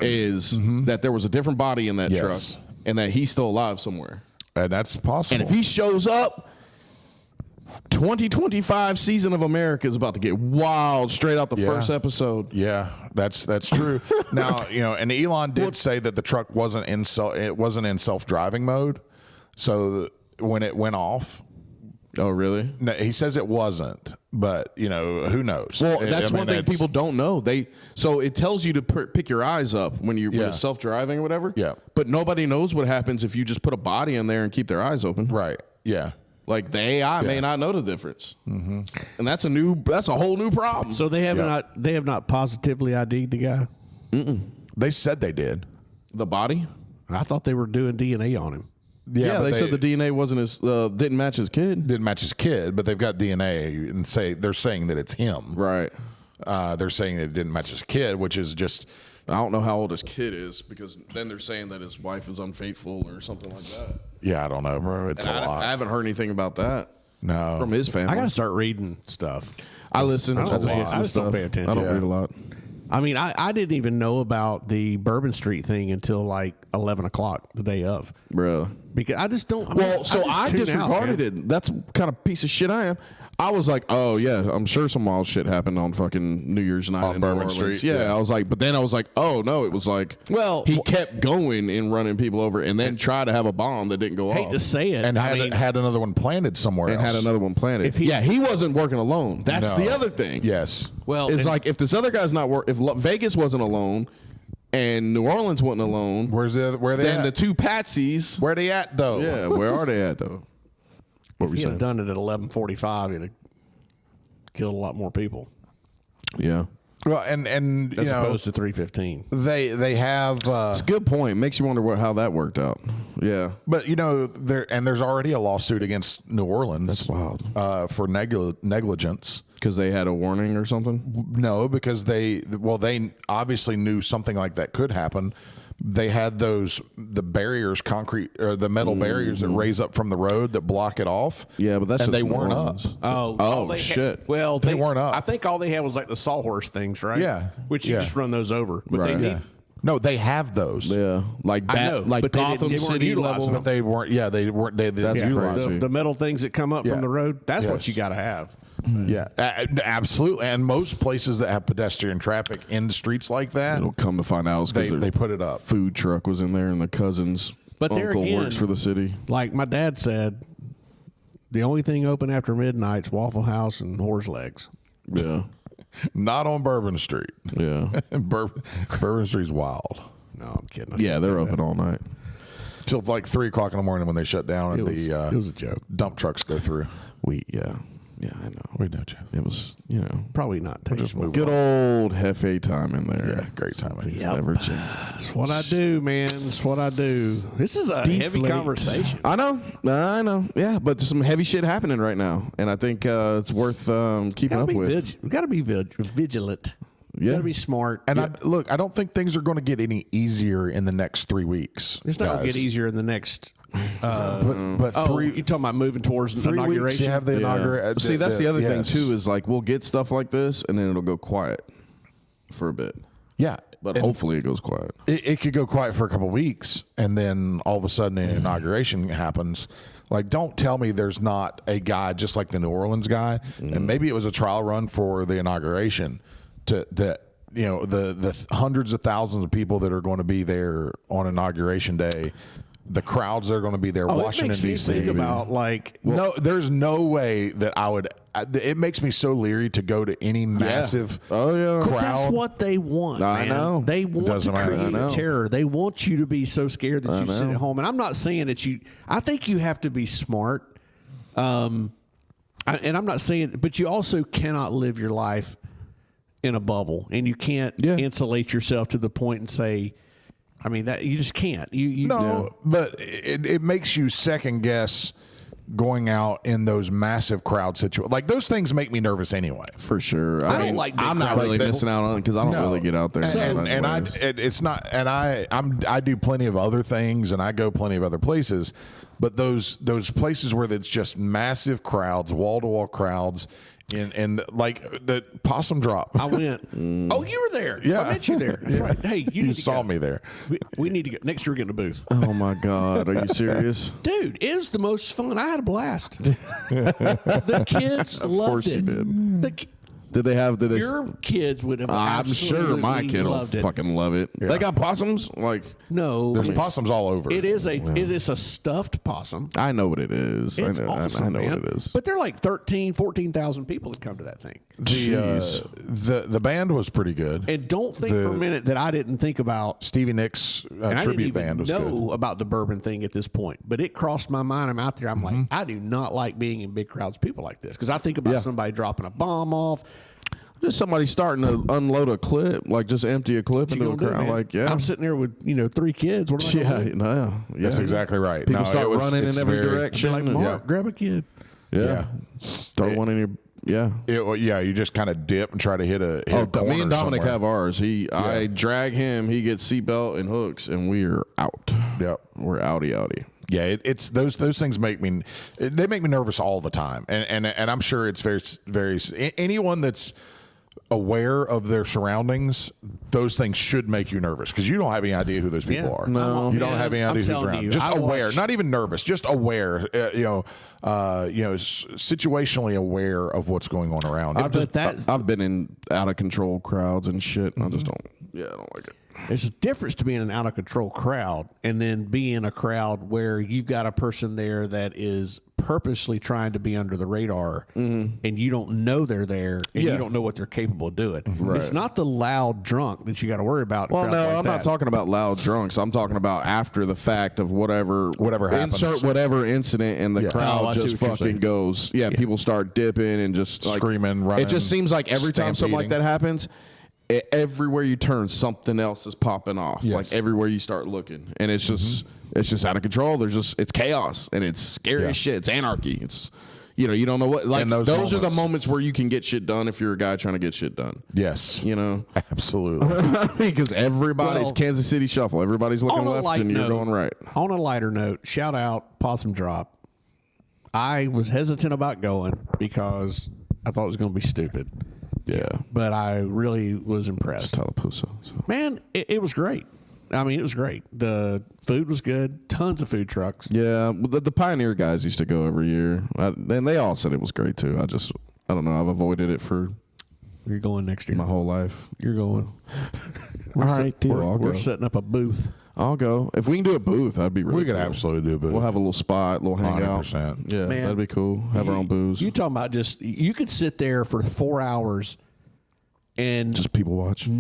is that there was a different body in that truck and that he's still alive somewhere. And that's possible. And if he shows up, 2025 season of America is about to get wild straight out the first episode. Yeah, that's true. Now, and Elon did say that the truck wasn't in self-driving mode. So when it went off. Oh, really? No, he says it wasn't, but who knows? Well, that's one thing people don't know. So it tells you to pick your eyes up when you're self-driving or whatever. Yeah. But nobody knows what happens if you just put a body in there and keep their eyes open. Right. Yeah. Like the AI may not know the difference, and that's a whole new problem. So they have not positively ID'd the guy. They said they did. The body? I thought they were doing DNA on him. Yeah, they said the DNA wasn't didn't match his kid. Didn't match his kid, but they've got DNA and they're saying that it's him. Right. They're saying that it didn't match his kid, which is just. I don't know how old his kid is because then they're saying that his wife is unfaithful or something like that. Yeah, I don't know, bro. It's a lot. I haven't heard anything about that. No, from his family. I gotta start reading stuff. I listen. I just don't pay attention. I don't read a lot. I mean, I didn't even know about the Bourbon Street thing until like 11 o'clock the day of, bro. Because I just don't. I disregarded it. That's the kind of piece of shit I am. I was like, oh yeah, I'm sure some wild shit happened on fucking New Year's night in Bourbon New Orleans. Street. Yeah, I was like, but then I was like, oh no, it was like, he kept going and running people over, and then tried to have a bomb that didn't go off. Hate to say it, and had another one planted somewhere else. Had another one planted. He wasn't working alone. That's the other thing. Yes. Well, it's like if this other guy's not working, if Vegas wasn't alone. And New Orleans wasn't alone. Where they then at? The two patsies. Where they at though? Yeah, where are they at though? What were you saying? If he had done it at 11:45, he'd have killed a lot more people. Yeah. Well, and as opposed to 3:15. They have. It's a good point. Makes you wonder how that worked out. Yeah, but there's already a lawsuit against New Orleans. That's wild. For negligence. Because they had a warning or something? No, because they obviously knew something like that could happen. They had the barriers, the metal barriers that raise up from the road that block it off. Yeah, but that's and just they weren't up. Oh shit! Well, they weren't up. I think all they had was like the sawhorse things, right? Yeah, which you just run those over. But right. No, they have those. Yeah, like Gotham City level. But they weren't. Yeah, they weren't. They that's crazy. The metal things that come up from the road. That's what you got to have. Yeah, absolutely. And most places that have pedestrian traffic in streets like that, it'll come to find out they put it up. Food truck was in there, and the cousin's uncle works for the city. Like my dad said, the only thing open after midnight's Waffle House and Whore's Legs. Yeah, not on Bourbon Street. Yeah, Bourbon Street's wild. No, I'm kidding. Yeah, they're open all night till like 3 o'clock in the morning when they shut down and it was a joke. Dump trucks go through. Yeah, I know. We know, Jeff. It was, probably not. Good old Hefe time in there. Yeah, great time. Never change. That's what I do, man. That's what I do. This is a heavy conversation. I know. Yeah, but there's some heavy shit happening right now, and I think it's worth keeping up with. We got to be vigilant. You got to be smart. And I don't think things are going to get any easier in the next 3 weeks. It's not going to get easier in the next. But you talking about moving towards 3 inauguration? Weeks, you have the inauguration. See, that's the other thing too. Is like we'll get stuff like this, and then it'll go quiet for a bit. Yeah. But And hopefully it goes quiet. it could go quiet for a couple of weeks, and then all of a sudden an inauguration happens. Like, don't tell me there's not a guy just like the New Orleans guy, and maybe it was a trial run for the inauguration that the hundreds of thousands of people that are going to be there on Inauguration Day, the crowds that are going to be there, Washington, it makes me D.C. think about, like... No, there's no way that I would... It makes me so leery to go to any massive Oh, yeah. But that's crowd. what they want, I man. know. They want to Doesn't matter. I create know. terror. They want you to be so scared that you sit know. at home. And I'm not saying that you... I think you have to be smart. And I'm not saying... But you also cannot live your life in a bubble. And you can't insulate yourself to the point and say... I mean, that you just can't. But it makes you second guess going out in those massive crowd situations. Like, those things make me nervous anyway. For sure. I don't like big I'm not crowds. really Like, missing out on it because I don't really get out there. I do plenty of other things, and I go plenty of other places. But those places where it's just massive crowds, wall to wall crowds, and like the possum drop. I went. Oh, you were there. Yeah. I met you there. That's right. Hey, you need to saw go. me there. We need to go. Next year, we're getting a booth. Oh my God. Are you serious? Dude, it was the most fun. I had a blast. The kids loved course you it. did. Did they Your kids would have I'm sure my absolutely kid will loved it. fucking love it. They got possums? Like, No, There's possums all over. it is a stuffed possum. I know what it is. It's I know, awesome, I know man. what it is. But they're like 14,000 people that come to that thing. The band was pretty good. And don't think for a minute that I didn't think about Stevie Nicks and I didn't tribute even band was know good. about the bourbon thing at this point, but it crossed my mind. I'm out there. I'm like, I do not like being in big crowds of people like this because I think about somebody dropping a bomb off. Just somebody starting to unload a clip, like just empty a clip into a crowd. Like, I'm sitting there with 3 kids. What am I gonna do? Yeah. That's exactly right. People No, start running in it's every very- direction. Like, and- Mark, grab a kid. yeah. Throw one in your. Yeah. You just kind of dip and try to hit a corner Me and Dominic somewhere. have ours. I drag him. He gets seatbelt and hooks, and we are out. Yep. We're outie. Yeah, it's those things make me nervous all the time, and I'm sure it's very anyone that's aware of their surroundings, those things should make you nervous because you don't have any idea who those people are. No. You don't have any I'm idea who's telling around. you, Just I aware, watch- not even nervous, just aware. Situationally aware of what's going on around. I've been in out of control crowds and shit. And I just don't. Yeah, I don't like it. There's a difference to being an out of control crowd and then being a crowd where you've got a person there that is purposely trying to be under the radar and you don't know they're there and you don't know what they're capable of doing. Right. It's not the loud drunk that you got to worry about. in Well, crowds no, like I'm that. not talking about loud drunks. I'm talking about after the fact of whatever happens. insert whatever incident, and the Oh, I crowd see just what you're fucking saying. goes. Yeah, people start dipping and just like, Screaming, running, It just seems like every time something like stampeding. that happens, everywhere you turn, something else is popping off. Yes. Like everywhere you start looking, and it's just out of control. It's chaos, and it's scary as shit. It's anarchy. It's you don't know what. Like And those those are the moments. moments where you can get shit done if you're a guy trying to get shit done. Yes, Absolutely. absolutely. Because everybody's Well, Kansas City shuffle. Everybody's looking On a left light and you're note- going right. On a lighter note, shout out Possum Drop. I was hesitant about going because I thought it was going to be stupid, Yeah. but I really was impressed. Tallapoosa. So. Man, it was great. I mean, it was great. The food was good. Tons of food trucks. Yeah. The Pioneer guys used to go every year. And they all said it was great too. I don't know. I've avoided it for You're going next year. my whole life. You're going. All right, deal. I'll We're go. setting up a booth. I'll go. If we can do a booth, that'd be really We could cool. absolutely do a booth. We'll have a little spot, a little hangout. 100%. Yeah, Man. that'd be cool. Have our own booze. You talking about you could sit there for 4 hours and Just people watch. never